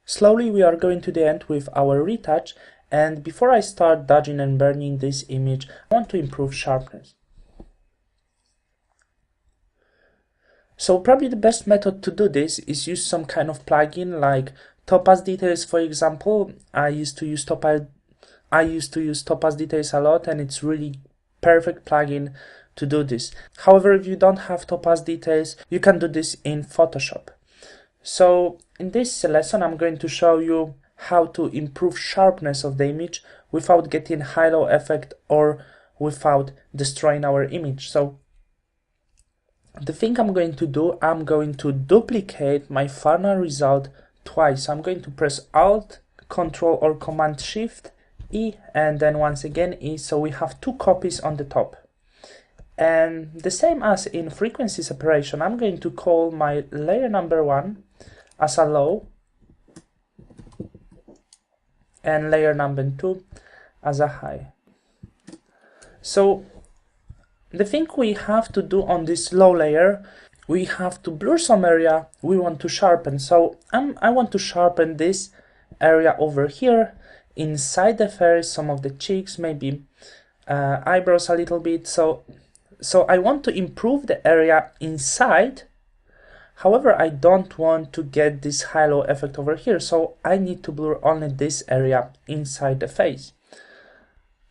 Slowly we are going to the end with our retouch, and before I start dodging and burning this image, I want to improve sharpness. So probably the best method to do this is use some kind of plugin like Topaz Details, for example. I used to use Topaz Details a lot, and it's really perfect plugin to do this. However, if you don't have Topaz Details, you can do this in Photoshop. So in this lesson, I'm going to show you how to improve sharpness of the image without getting halo effect or without destroying our image. So the thing I'm going to do, I'm going to duplicate my final result twice. I'm going to press Alt, Control or Command Shift E, and then once again E, so we have two copies on the top. And the same as in frequency separation, I'm going to call my layer number 1 as a low and layer number 2 as a high. So the thing we have to do on this low layer, we have to blur some area we want to sharpen. So I want to sharpen this area over here, inside the face, some of the cheeks, maybe eyebrows a little bit. So I want to improve the area inside. However, I don't want to get this halo effect over here, so I need to blur only this area inside the face.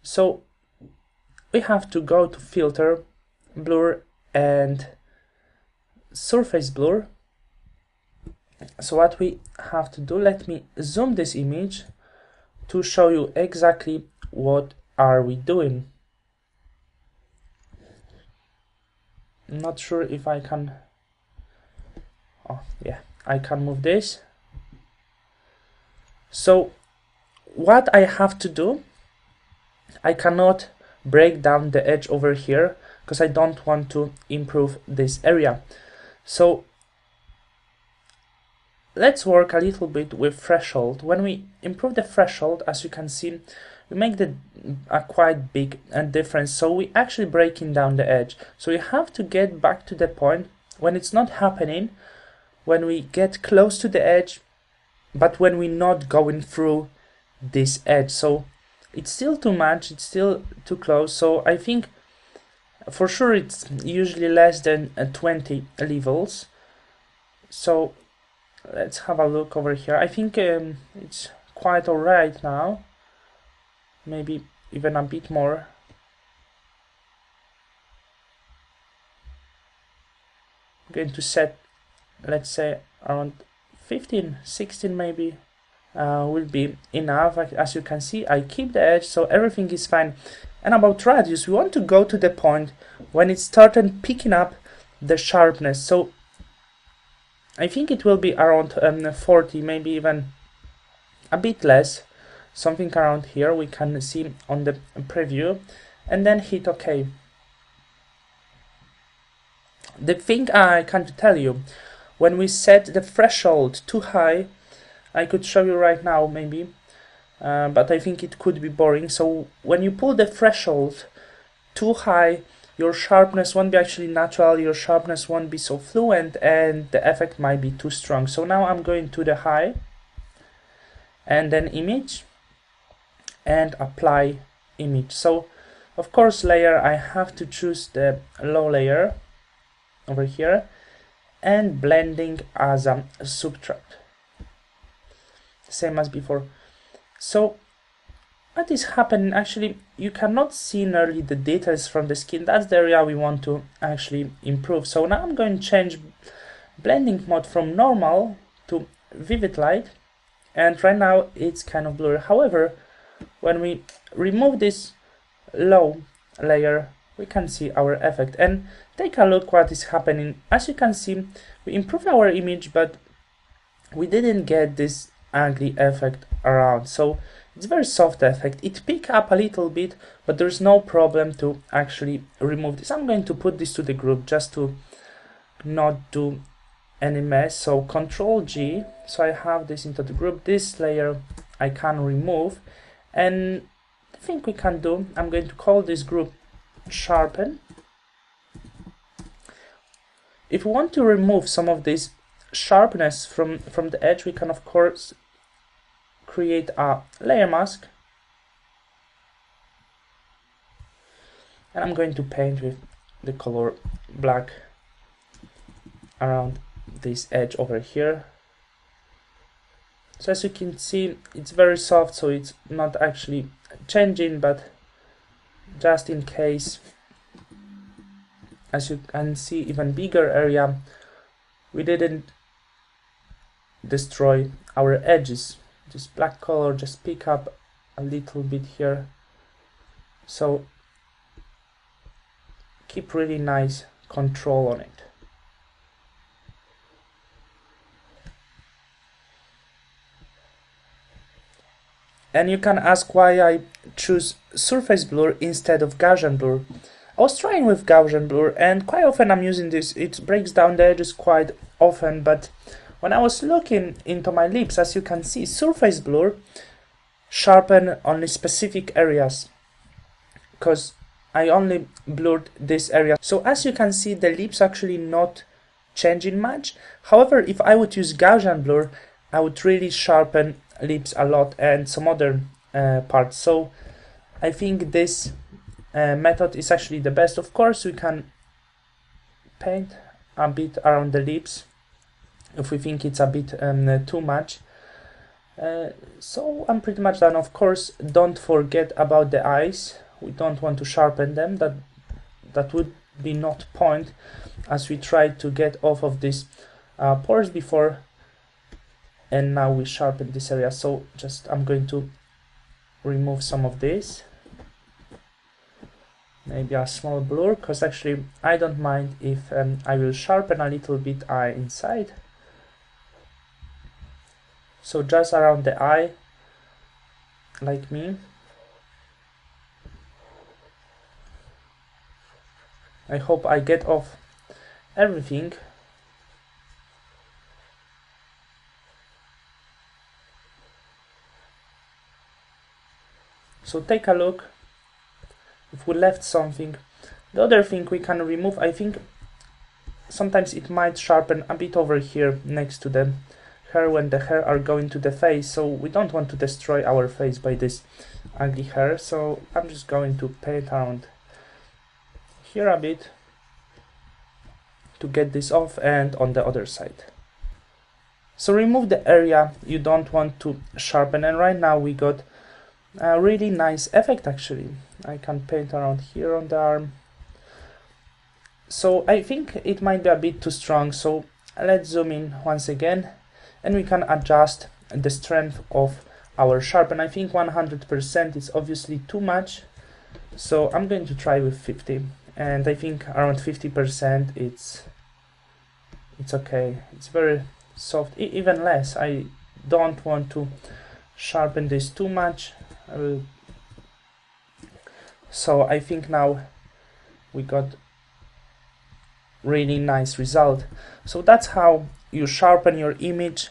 So we have to go to Filter, Blur, and Surface Blur. So what we have to do, let me zoom this image to show you exactly what are we doing. I'm not sure if I can. Oh yeah, I can move this. So what I have to do, I cannot break down the edge over here because I don't want to improve this area. So let's work a little bit with threshold. When we improve the threshold, as you can see, we make a quite big difference. So we actually breaking down the edge. So we have to get back to the point when it's not happening, when we get close to the edge, but when we're not going through this edge. So it's still too much, it's still too close. So I think for sure it's usually less than 20 levels. So let's have a look over here. I think it's quite alright now, maybe even a bit more. I'm going to set, let's say, around 15, 16 maybe will be enough. As you can see, I keep the edge, so everything is fine. And about radius, we want to go to the point when it started picking up the sharpness. So I think it will be around 40, maybe even a bit less, something around here we can see on the preview, and then hit OK. The thing I can tell you, when we set the threshold too high, I could show you right now maybe, but I think it could be boring. So when you pull the threshold too high, your sharpness won't be actually natural, your sharpness won't be so fluent, and the effect might be too strong. So now I'm going to the high, and then image, and apply image. So of course layer, I have to choose the low layer over here, and blending as a subtract, same as before. So what is happening, actually you cannot see nearly the details from the skin. That's the area we want to actually improve. So now I'm going to change blending mode from normal to vivid light, and right now it's kind of blurry. However, when we remove this low layer, we can see our effect, and take a look what is happening. As you can see, we improved our image, but we didn't get this ugly effect around. So it's very soft effect. It pick up a little bit, but there's no problem to actually remove this. I'm going to put this to the group just to not do any mess. So Control G, so I have this into the group. This layer I can remove, and the thing we can do, I'm going to call this group Sharpen. If we want to remove some of this sharpness from the edge, we can of course create a layer mask, and I'm going to paint with the color black around this edge over here. So as you can see, it's very soft, so it's not actually changing, but just in case, as you can see, even bigger area, we didn't destroy our edges. This black color just pick up a little bit here, so keep really nice control on it. And you can ask why I choose surface blur instead of Gaussian blur. I was trying with Gaussian blur, and quite often I'm using this. It breaks down the edges quite often, but when I was looking into my lips, as you can see, surface blur sharpen only specific areas, because I only blurred this area. So as you can see, the lips actually not changing much. However, if I would use Gaussian blur, I would really sharpen lips a lot and some other parts. So I think this method is actually the best. Of course, we can paint a bit around the lips if we think it's a bit too much. So I'm pretty much done. Of course, don't forget about the eyes. We don't want to sharpen them. That would be not point, as we tried to get off of these pores before, and now we sharpen this area. So just I'm going to remove some of this, maybe a small blur, because actually I don't mind if I will sharpen a little bit eye inside. So just around the eye, like me. I hope I get off everything. So take a look if we left something. The other thing we can remove, I think sometimes it might sharpen a bit over here next to the hair when the hair are going to the face, so we don't want to destroy our face by this ugly hair. So I'm just going to paint around here a bit to get this off, and on the other side. So remove the area you don't want to sharpen, and right now we got a really nice effect. Actually, I can paint around here on the arm. So I think it might be a bit too strong, so let's zoom in once again, and we can adjust the strength of our sharpen. I think 100% is obviously too much, so I'm going to try with 50, and I think around 50% it's okay. It's very soft, even less. I don't want to sharpen this too much. So I think now we got really nice result. So that's how you sharpen your image.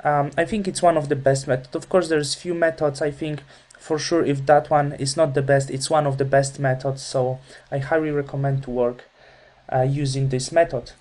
I think it's one of the best methods. Of course, there's few methods. I think for sure if that one is not the best, it's one of the best methods. So I highly recommend to work using this method.